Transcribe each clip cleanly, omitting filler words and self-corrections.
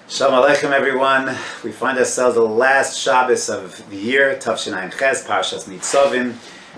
Shalom Aleichem, everyone. We find ourselves the last Shabbos of the year, Tavshin Ches, Parashat Nitzavim.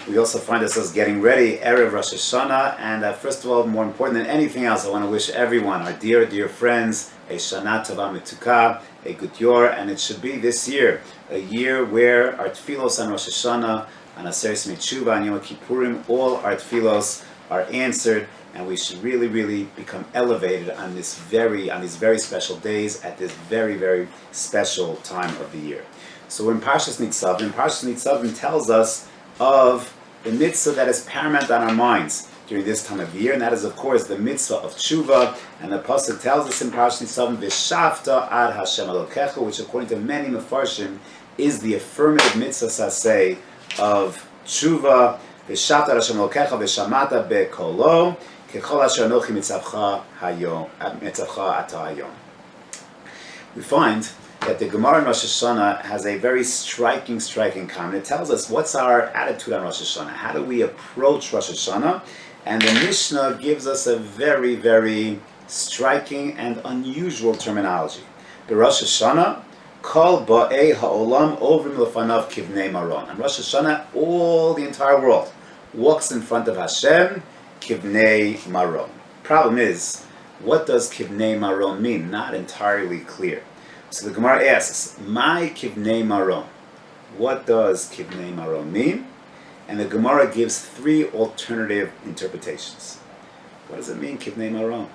We also find ourselves getting ready, Erev Rosh Hashana. And first of all, more important than anything else, I want to wish everyone, our dear friends, a Shana Tova Mitzukah, a good yor. And it should be this year, a year where our tefillos on Rosh Hashana, on Aseres Metshuva, and Yom Kippurim, all our tefillos are answered. And we should really become elevated on these very special days at this very special time of the year. So we're in Parashat Nitzavim. Parashat Nitzavim tells us of the mitzvah that is paramount on our minds during this time of the year, and that is, of course, the mitzvah of tshuva. And the pasuk tells us in Parashat Nitzavim, "V'shavta ad Hashem Elokecha," which, according to many mefarshim, is the affirmative mitzvah saseh of tshuva. "V'shavta ad Hashem Elokecha v'shamata bekolo." We find that the Gemara in Rosh Hashana has a very striking comment. It tells us what's our attitude on Rosh Hashana. How do we approach Rosh Hashana? And the Mishnah gives us a very striking and unusual terminology. The Rosh Hashana, Kol Ba'ei Ha'olam Ovrim Lefanav Kivnei Maron. On Rosh Hashana, all the entire world walks in front of Hashem, Kivnei Maron. Problem is, what does Kivnei Maron mean? Not entirely clear. So the Gemara asks, "My Kivnei Maron." What does Kivnei Maron mean? And the Gemara gives three alternative interpretations. What does it mean, Kivnei Maron?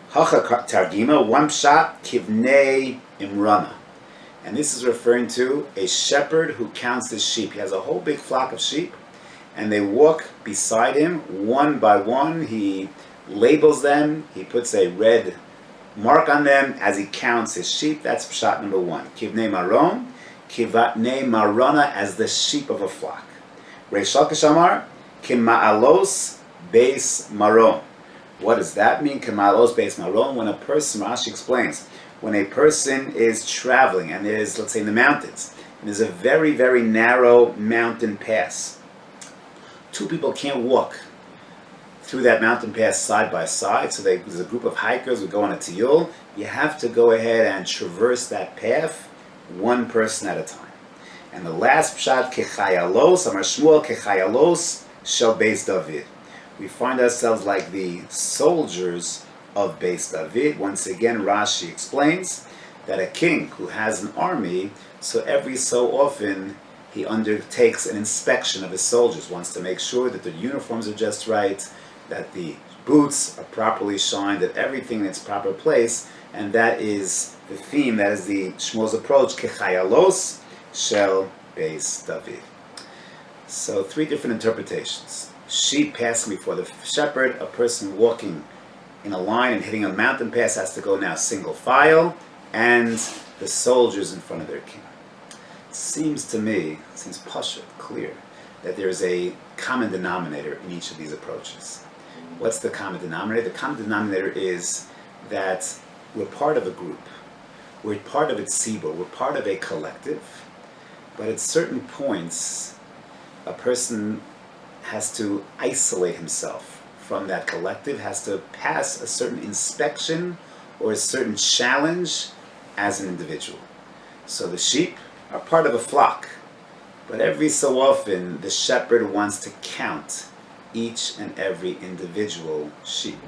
Hacha Targima, one pshat, Kivnei Imrana. And this is referring to a shepherd who counts his sheep. He has a whole big flock of sheep, and they walk beside him one by one. He labels them. He puts a red mark on them as he counts his sheep. That's pshat number one. Kivnei Maron, Kivatnei Marana, as the sheep of a flock. Reish Lakish Amar, Kima'alos Beis Maron. What does that mean, Kima'alos Beis Maron? When a person, Rashi explains, when a person is traveling and is, let's say, in the mountains, and there's a very narrow mountain pass. Two people can't walk through that mountain pass side by side, so there's a group of hikers who go on a tiyul. You have to go ahead and traverse that path one person at a time. And the last pshat, kechayalos, Amar Shmuel, kechayalos shel Beis David. We find ourselves like the soldiers of Beis David. Once again, Rashi explains that a king who has an army, so every so often he undertakes an inspection of his soldiers, wants to make sure that the uniforms are just right, that the boots are properly shined, that everything in its proper place, and that is the theme, that is the Shmuel's approach, Kechayalos shel Beis David. So three different interpretations. Sheep passing before the shepherd, a person walking in a line and hitting a mountain pass has to go now single file, and the soldiers in front of their king. Seems to me, seems pashut, clear, that there is a common denominator in each of these approaches. What's the common denominator? The common denominator is that we're part of a group. We're part of a tzibur. We're part of a collective. But at certain points, a person has to isolate himself from that collective, has to pass a certain inspection or a certain challenge as an individual. So the sheep are part of a flock, but every so often the shepherd wants to count each and every individual sheep.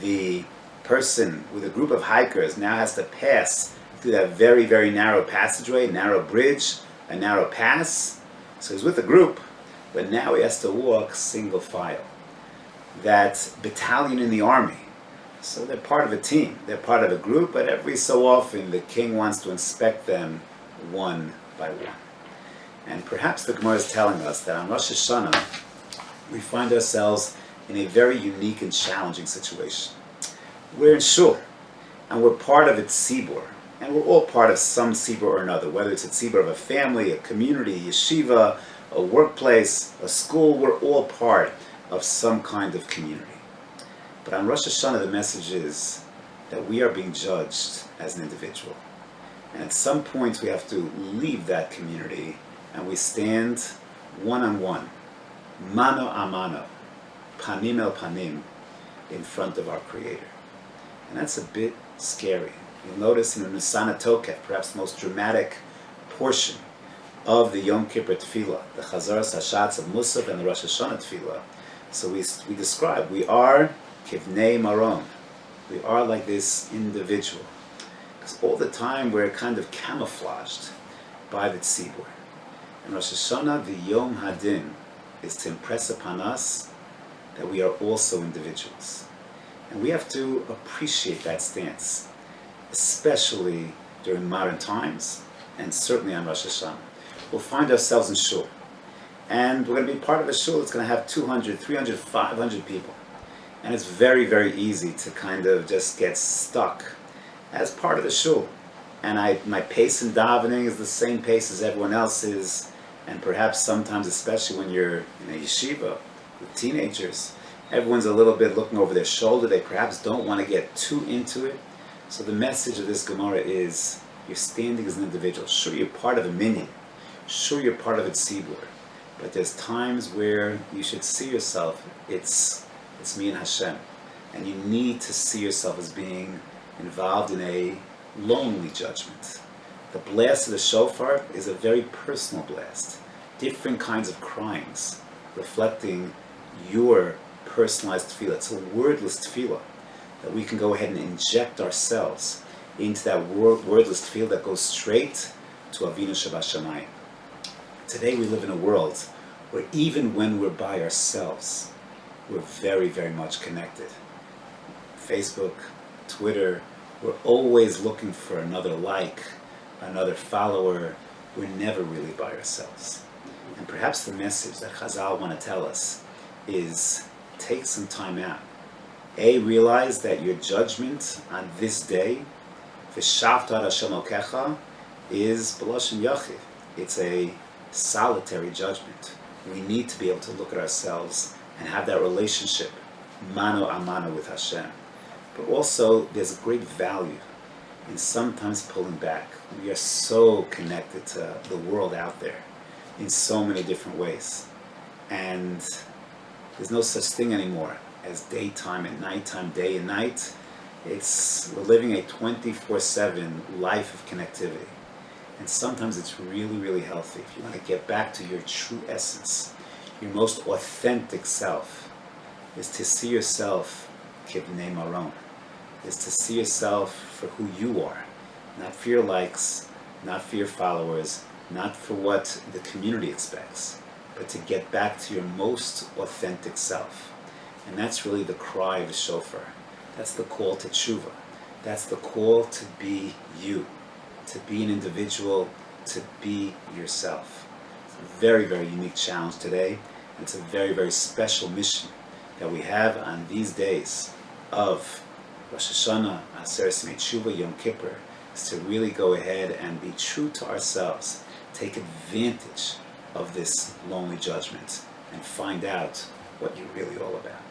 The person with a group of hikers now has to pass through that very narrow passageway, narrow bridge, a narrow pass. So he's with a group, but now he has to walk single file. That battalion in the army, so they're part of a team, they're part of a group, but every so often the king wants to inspect them one by one. And perhaps the Gemara is telling us that on Rosh Hashana we find ourselves in a very unique and challenging situation. We're in shul, and we're part of a tzibur, and we're all part of some tzibur or another, whether it's a tzibur of a family, a community, a yeshiva, a workplace, a school. We're all part of some kind of community. But on Rosh Hashana the message is that we are being judged as an individual. And at some point we have to leave that community and we stand one-on-one, mano a mano, panim el panim, in front of our Creator. And that's a bit scary. You'll notice in the Nisana Tokef, perhaps the most dramatic portion of the Yom Kippur Tefillah, the Chazaras Hashatz of Musaf and the Rosh Hashanah Tefillah. So we describe, we are Kivnei Maron. We are like this individual. Because all the time we're kind of camouflaged by the tzibur. In Rosh Hashanah, the Yom Hadin is to impress upon us that we are also individuals. And we have to appreciate that stance, especially during modern times, and certainly on Rosh Hashanah. We'll find ourselves in shul. And we're going to be part of a shul that's going to have 200, 300, 500 people. And it's very, very easy to kind of just get stuck as part of the shul. And my pace in davening is the same pace as everyone else's. And perhaps sometimes, especially when you're in a yeshiva with teenagers, everyone's a little bit looking over their shoulder. They perhaps don't want to get too into it. So the message of this Gemara is, you're standing as an individual. Sure, you're part of a minyan. Sure, you're part of a tzibur. But there's times where you should see yourself, it's me and Hashem. And you need to see yourself as being involved in a lonely judgment. The blast of the shofar is a very personal blast. Different kinds of cryings reflecting your personalized tefillah. It's a wordless tefillah that we can go ahead and inject ourselves into that wordless tefillah that goes straight to Avinu Shabashamayim. Today we live in a world where even when we're by ourselves, we're very, very much connected. Facebook, Twitter, we're always looking for another like, another follower. We're never really by ourselves. And perhaps the message that Chazal want to tell us is, take some time out. Realize that your judgment on this day, V'shavta ad Hashem Elokecha, is b'lashon yachid. It's a solitary judgment. We need to be able to look at ourselves and have that relationship, mano a mano, with Hashem. But also, there's a great value in sometimes pulling back. We are so connected to the world out there in so many different ways. And there's no such thing anymore as daytime and nighttime, day and night. We're living a 24/7 life of connectivity. And sometimes it's really, really healthy. If you want to get back to your true essence, your most authentic self, is to see yourself kibnei maron, is to see yourself for who you are, not for your likes, not for your followers, not for what the community expects, but to get back to your most authentic self. And that's really the cry of the shofar. That's the call to tshuva. That's the call to be you, to be an individual, to be yourself. It's a very, very unique challenge today. And it's a very, very special mission that we have on these days of Rosh Hashanah, Aseret Tshuva, Yom Kippur, is to really go ahead and be true to ourselves, take advantage of this lonely judgment, and find out what you're really all about.